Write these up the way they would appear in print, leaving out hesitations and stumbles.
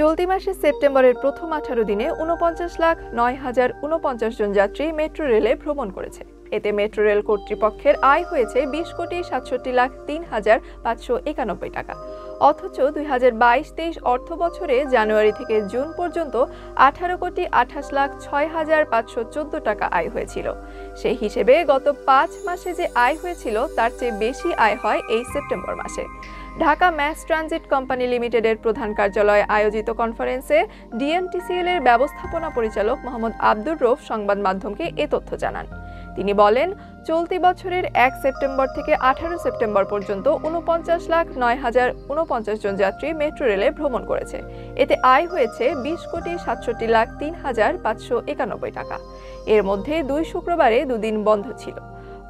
চলতি মাসে সেপ্টেম্বরের প্রথম 18 দিনে 49,09,049 জন যাত্রী মেট্রো রেলে ভ্রমণ করেছে। এতে মেট্রো রেল কর্তৃপক্ষের আয় হয়েছে 20,67,03,591 টাকা। অথচ 2022-23 অর্থ বছরে জানুয়ারি থেকে জুন পর্যন্ত 18,28,06,514 টাকা আয় হয়েছিল। সেই হিসেবে গত 5 মাসে যে আয় হয়েছিল তার চেয়ে বেশি আয় হয় এই সেপ্টেম্বর মাসে। ঢাকা ম্যাস ট্রানজিট কোম্পানি লিমিটেডের প্রধান কার্যালয়ে আয়োজিত কনফারেন্সে ডিএমটিসিএল এর ব্যবস্থাপনা পরিচালক মোহাম্মদ আব্দুর রউফ সংবাদ মাধ্যমকে এ তথ্য জানান। তিনি বলেন, চলতি বছরের 1 সেপ্টেম্বর থেকে 18 সেপ্টেম্বর পর্যন্ত 49,09,049 জন যাত্রী মেট্রো রেলে ভ্রমণ করেছে। এতে আয় হয়েছে 20,67,03,591 টাকা। এর মধ্যে 2 শুক্রবারে 2 দিন বন্ধ ছিল।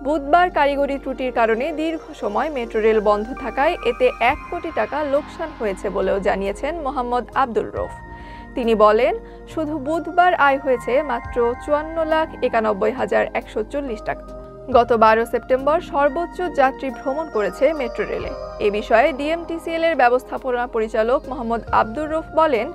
বুধবার কারিগরি ত্রুটির কারণে দীর্ঘ সময় মেট্রো রেল বন্ধ থাকায় এতে 1 কোটি টাকা লোকসান হয়েছে বলেও জানিয়েছেন মোহাম্মদ আব্দুর রউফ। তিনি বলেন, শুধু বুধবার আয় হয়েছে মাত্র 54,91,140 টাকা। গত 12 সেপ্টেম্বর সর্বোচ্চ যাত্রী ভ্রমণ করেছে মেট্রো রেলে। এ বিষয়ে ডিএমটিসিএল এর ব্যবস্থাপনা পরিচালক মোহাম্মদ আব্দুর রউফ বলেন,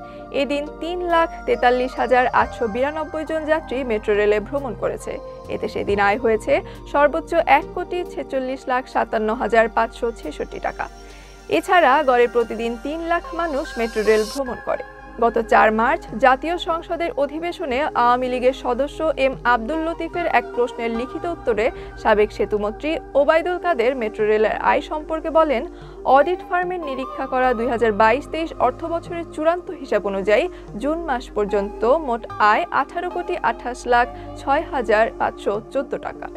এদিন 3,43,892 জন যাত্রী মেট্রো রেলে ভ্রমণ করেছে। এতে সেদিন আয় হয়েছে সর্বোচ্চ 1,46,57,566 টাকা। এছাড়া গড়ে প্রতিদিন 3 লাখ মানুষ মেট্রো রেল ভ্রমণ করে। গত 4 মার্চ জাতীয় সংসদের অধিবেশনে আওয়ামী লীগের সদস্য এম আব্দুল লতিফের এক প্রশ্নের লিখিত উত্তরে সাবেক সেতুমন্ত্রী ওবায়দুল কাদের মেট্রো রেলের আয় সম্পর্কে বলেন, অডিট ফার্মের নিরীক্ষা করা 2022-23 অর্থবছরের চূড়ান্ত হিসাব অনুযায়ী জুন মাস পর্যন্ত মোট আয় 18,28,06,514 টাকা।